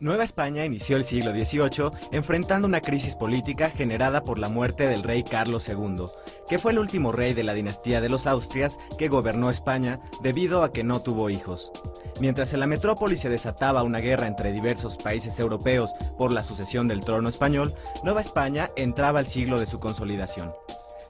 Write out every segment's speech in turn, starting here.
Nueva España inició el siglo XVIII enfrentando una crisis política generada por la muerte del rey Carlos II, que fue el último rey de la dinastía de los Austrias que gobernó España debido a que no tuvo hijos. Mientras en la metrópoli se desataba una guerra entre diversos países europeos por la sucesión del trono español, Nueva España entraba al siglo de su consolidación.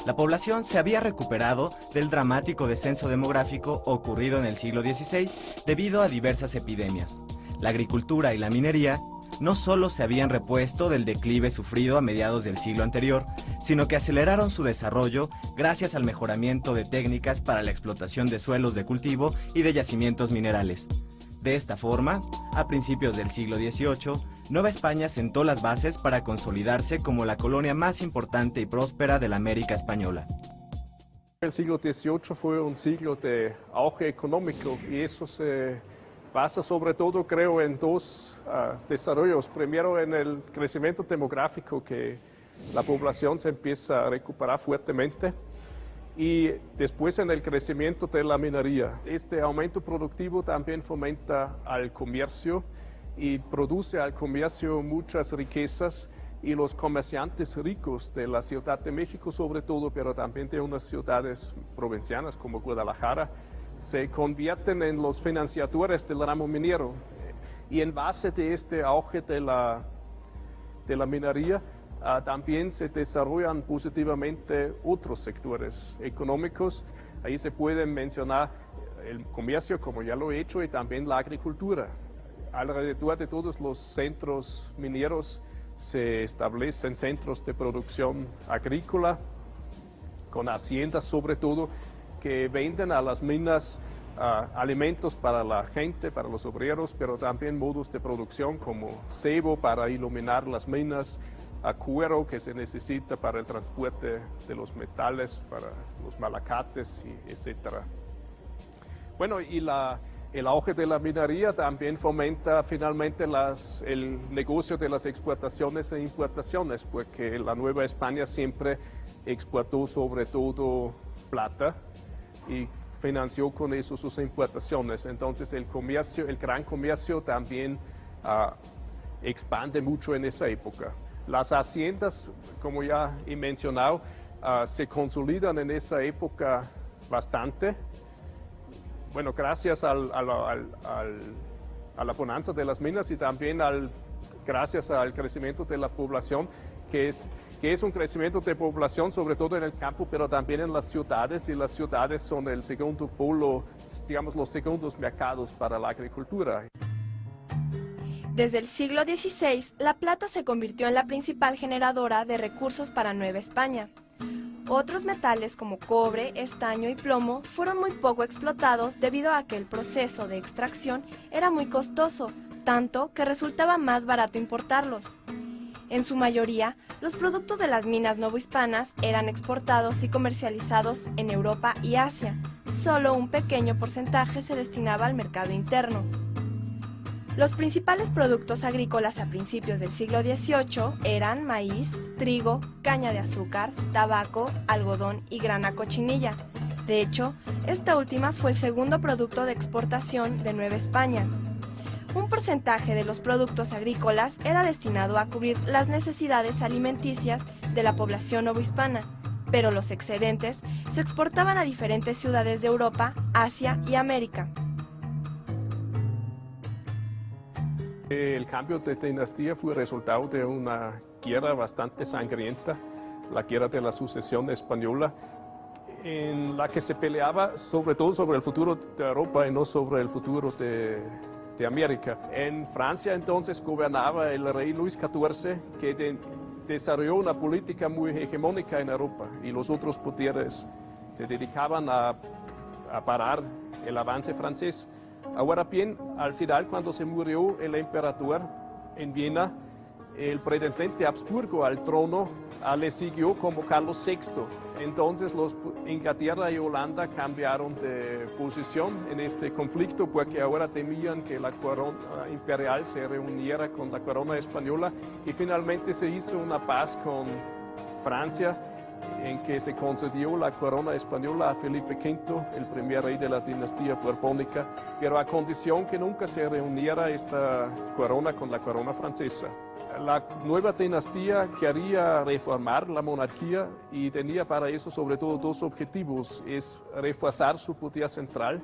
La población se había recuperado del dramático descenso demográfico ocurrido en el siglo XVI debido a diversas epidemias. La agricultura y la minería no solo se habían repuesto del declive sufrido a mediados del siglo anterior, sino que aceleraron su desarrollo gracias al mejoramiento de técnicas para la explotación de suelos de cultivo y de yacimientos minerales. De esta forma, a principios del siglo XVIII, Nueva España sentó las bases para consolidarse como la colonia más importante y próspera de la América española. El siglo XVIII fue un siglo de auge económico y eso se basa sobre todo, creo, en dos desarrollos. Primero, en el crecimiento demográfico, que la población se empieza a recuperar fuertemente, y después en el crecimiento de la minería. Este aumento productivo también fomenta al comercio y produce al comercio muchas riquezas, y los comerciantes ricos de la Ciudad de México sobre todo, pero también de unas ciudades provincianas como Guadalajara, se convierten en los financiadores del ramo minero. Y en base de este auge de la minería, también se desarrollan positivamente otros sectores económicos. Ahí se pueden mencionar el comercio, como ya lo he hecho, y también la agricultura. Alrededor de todos los centros mineros se establecen centros de producción agrícola, con haciendas sobre todo, que venden a las minas alimentos para la gente, para los obreros, pero también modos de producción como cebo para iluminar las minas, cuero que se necesita para el transporte de los metales, para los malacates, etc. Bueno, y el auge de la minería también fomenta finalmente el negocio de las exportaciones e importaciones, porque la Nueva España siempre exportó sobre todo plata y financió con eso sus importaciones. Entonces el gran comercio también expande mucho en esa época. Las haciendas, como ya he mencionado, se consolidan en esa época bastante. Bueno, gracias a la bonanza de las minas y también gracias al crecimiento de la población, que es un crecimiento de población sobre todo en el campo, pero también en las ciudades, y las ciudades son el segundo polo, digamos, los segundos mercados para la agricultura. Desde el siglo XVI, la plata se convirtió en la principal generadora de recursos para Nueva España. Otros metales como cobre, estaño y plomo fueron muy poco explotados debido a que el proceso de extracción era muy costoso, tanto que resultaba más barato importarlos. En su mayoría, los productos de las minas novohispanas eran exportados y comercializados en Europa y Asia. Solo un pequeño porcentaje se destinaba al mercado interno. Los principales productos agrícolas a principios del siglo XVIII eran maíz, trigo, caña de azúcar, tabaco, algodón y grana cochinilla. De hecho, esta última fue el segundo producto de exportación de Nueva España. Un porcentaje de los productos agrícolas era destinado a cubrir las necesidades alimenticias de la población novohispana, pero los excedentes se exportaban a diferentes ciudades de Europa, Asia y América. El cambio de dinastía fue resultado de una guerra bastante sangrienta, la guerra de la sucesión española, en la que se peleaba sobre todo sobre el futuro de Europa y no sobre el futuro de América. En Francia entonces gobernaba el rey Luis XIV, que desarrolló una política muy hegemónica en Europa, y los otros poderes se dedicaban a parar el avance francés. Ahora bien, al final, cuando se murió el emperador en Viena, el pretendente Habsburgo al trono le siguió como Carlos VI. Entonces Inglaterra y Holanda cambiaron de posición en este conflicto, porque ahora temían que la corona imperial se reuniera con la corona española, y finalmente se hizo una paz con Francia, en que se concedió la corona española a Felipe V, el primer rey de la dinastía borbónica, pero a condición que nunca se reuniera esta corona con la corona francesa. La nueva dinastía quería reformar la monarquía y tenía para eso sobre todo dos objetivos: es reforzar su poder central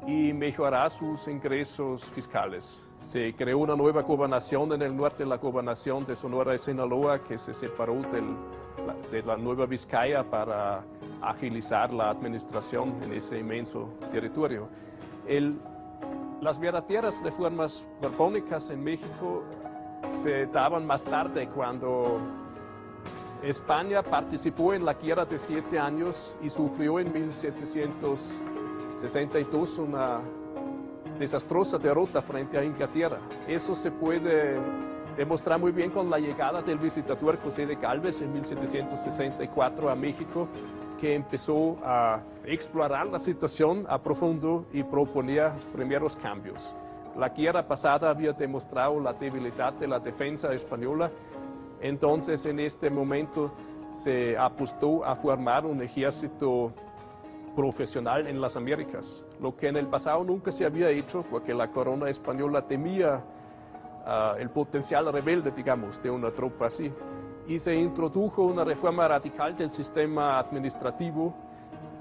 y mejorar sus ingresos fiscales. Se creó una nueva gobernación en el norte, la gobernación de Sonora y Sinaloa, que se separó de la Nueva Vizcaya para agilizar la administración en ese inmenso territorio. Las verdaderas reformas borbónicas en México se daban más tarde, cuando España participó en la Guerra de 7 años y sufrió en 1762 una desastrosa derrota frente a Inglaterra. Eso se puede demostrar muy bien con la llegada del visitador José de Gálvez en 1764 a México, que empezó a explorar la situación a profundo y proponía primeros cambios. La guerra pasada había demostrado la debilidad de la defensa española, entonces en este momento se apostó a formar un ejército profesional en las Américas, lo que en el pasado nunca se había hecho porque la corona española temía el potencial rebelde, digamos, de una tropa así. Y se introdujo una reforma radical del sistema administrativo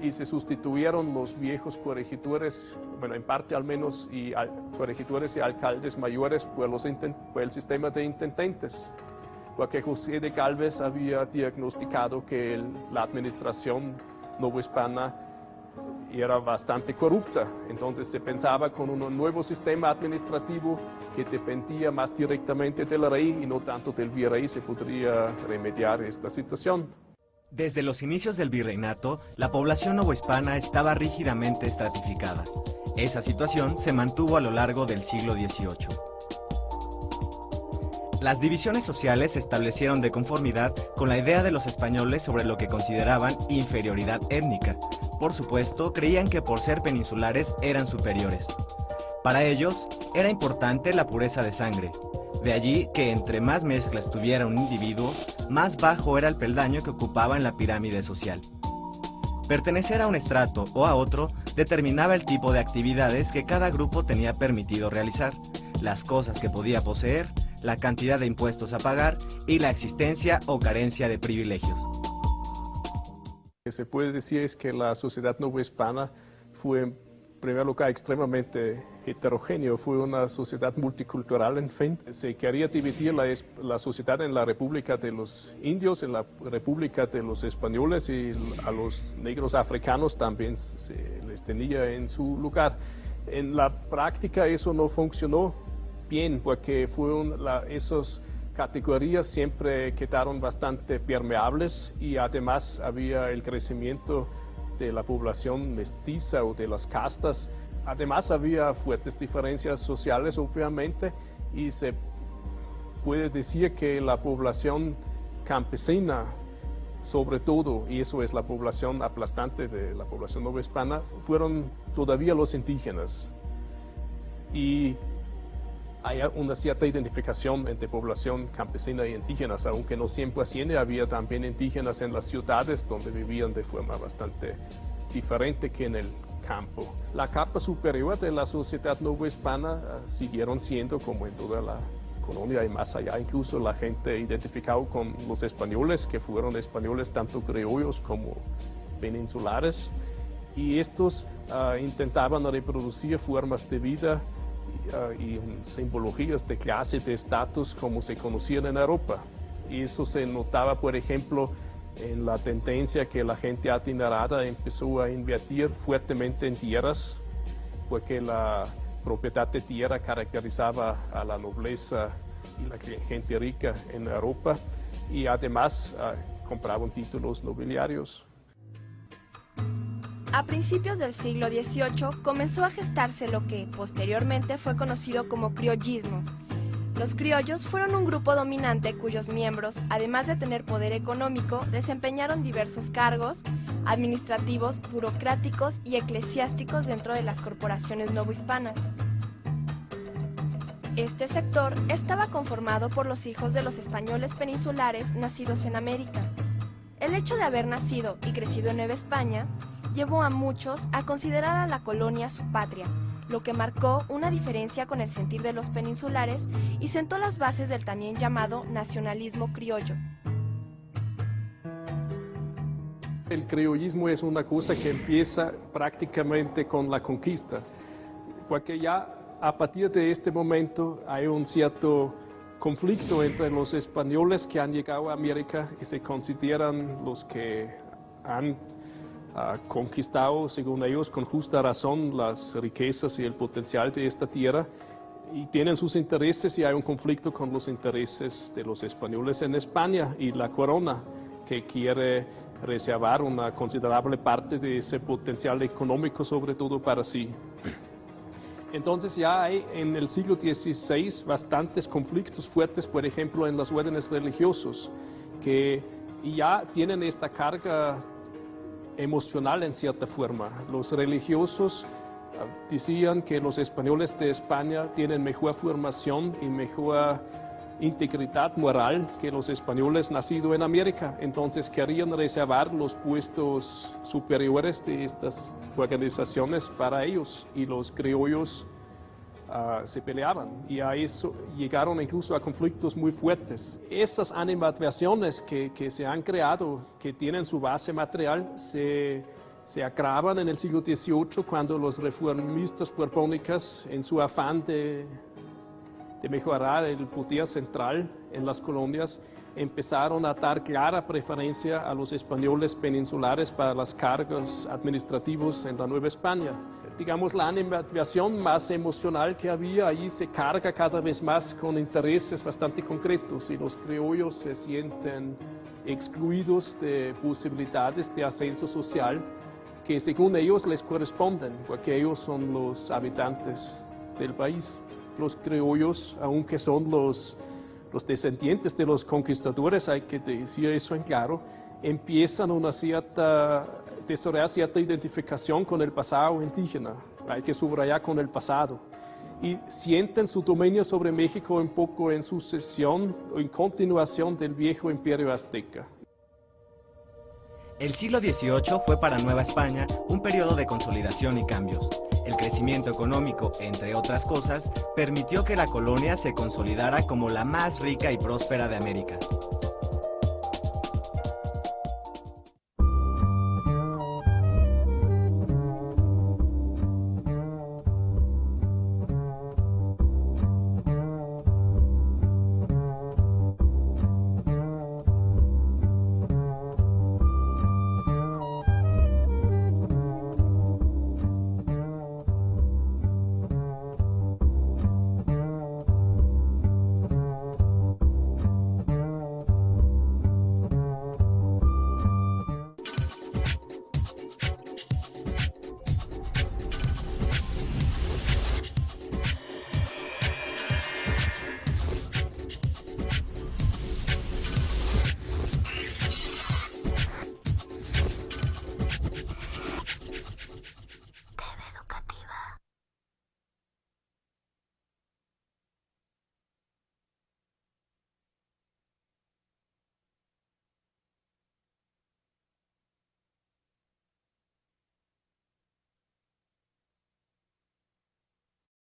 y se sustituyeron los viejos corregidores, bueno, en parte al menos, corregidores y alcaldes mayores por el sistema de intendentes, porque José de Gálvez había diagnosticado que la administración novohispana era bastante corrupta. Entonces se pensaba con un nuevo sistema administrativo que dependía más directamente del rey y no tanto del virrey se podría remediar esta situación. Desde los inicios del virreinato, la población novohispana estaba rígidamente estratificada. Esa situación se mantuvo a lo largo del siglo XVIII. Las divisiones sociales se establecieron de conformidad con la idea de los españoles sobre lo que consideraban inferioridad étnica. Por supuesto, creían que por ser peninsulares eran superiores. Para ellos, era importante la pureza de sangre. De allí que entre más mezclas tuviera un individuo, más bajo era el peldaño que ocupaba en la pirámide social. Pertenecer a un estrato o a otro determinaba el tipo de actividades que cada grupo tenía permitido realizar, las cosas que podía poseer, la cantidad de impuestos a pagar y la existencia o carencia de privilegios. Lo que se puede decir es que la sociedad novohispana fue, en primer lugar, extremadamente heterogénea. Fue una sociedad multicultural, en fin. Se quería dividir la sociedad en la República de los Indios, en la República de los Españoles, y a los negros africanos también se les tenía en su lugar. En la práctica eso no funcionó bien, porque esas categorías siempre quedaron bastante permeables y además había el crecimiento de la población mestiza o de las castas. Además había fuertes diferencias sociales, obviamente, y se puede decir que la población campesina, sobre todo, y eso es la población aplastante de la población novohispana, fueron todavía los indígenas. Y hay una cierta identificación entre población campesina y indígenas, aunque no siempre así, había también indígenas en las ciudades donde vivían de forma bastante diferente que en el campo. La capa superior de la sociedad novohispana siguieron siendo, como en toda la colonia y más allá, incluso la gente identificada con los españoles, que fueron españoles tanto criollos como peninsulares, y estos intentaban reproducir formas de vida y simbologías de clase, de estatus, como se conocían en Europa. Y eso se notaba, por ejemplo, en la tendencia que la gente adinerada empezó a invertir fuertemente en tierras, porque la propiedad de tierra caracterizaba a la nobleza y la gente rica en Europa, y además compraban títulos nobiliarios. A principios del siglo XVIII comenzó a gestarse lo que posteriormente fue conocido como criollismo. Los criollos fueron un grupo dominante cuyos miembros, además de tener poder económico, desempeñaron diversos cargos administrativos, burocráticos y eclesiásticos dentro de las corporaciones novohispanas. Este sector estaba conformado por los hijos de los españoles peninsulares nacidos en América. El hecho de haber nacido y crecido en Nueva España llevó a muchos a considerar a la colonia su patria, lo que marcó una diferencia con el sentir de los peninsulares y sentó las bases del también llamado nacionalismo criollo. El criollismo es una cosa que empieza prácticamente con la conquista, porque ya a partir de este momento hay un cierto conflicto entre los españoles que han llegado a América y se consideran los que han conquistado, según ellos, con justa razón, las riquezas y el potencial de esta tierra, y tienen sus intereses, y hay un conflicto con los intereses de los españoles en España y la corona, que quiere reservar una considerable parte de ese potencial económico, sobre todo para sí. Entonces ya hay en el siglo XVI bastantes conflictos fuertes, por ejemplo, en las órdenes religiosos, que ya tienen esta carga emocional en cierta forma. Los religiosos decían que los españoles de España tienen mejor formación y mejor integridad moral que los españoles nacidos en América. Entonces querían reservar los puestos superiores de estas organizaciones para ellos, y los criollos se peleaban, y a eso llegaron incluso a conflictos muy fuertes. Esas animadversiones que se han creado, que tienen su base material, se agravan en el siglo XVIII, cuando los reformistas borbónicos, en su afán de mejorar el poder central en las colonias, empezaron a dar clara preferencia a los españoles peninsulares para los cargos administrativos en la Nueva España. Digamos, la animadversión más emocional que había allí se carga cada vez más con intereses bastante concretos, y los criollos se sienten excluidos de posibilidades de ascenso social que según ellos les corresponden, porque ellos son los habitantes del país. Los criollos, aunque son los descendientes de los conquistadores, hay que decir eso en claro, empiezan desarrollar cierta identificación con el pasado indígena, hay que subrayar con el pasado, y sienten su dominio sobre México un poco en sucesión o en continuación del viejo imperio azteca. El siglo XVIII fue para Nueva España un periodo de consolidación y cambios. El crecimiento económico, entre otras cosas, permitió que la colonia se consolidara como la más rica y próspera de América.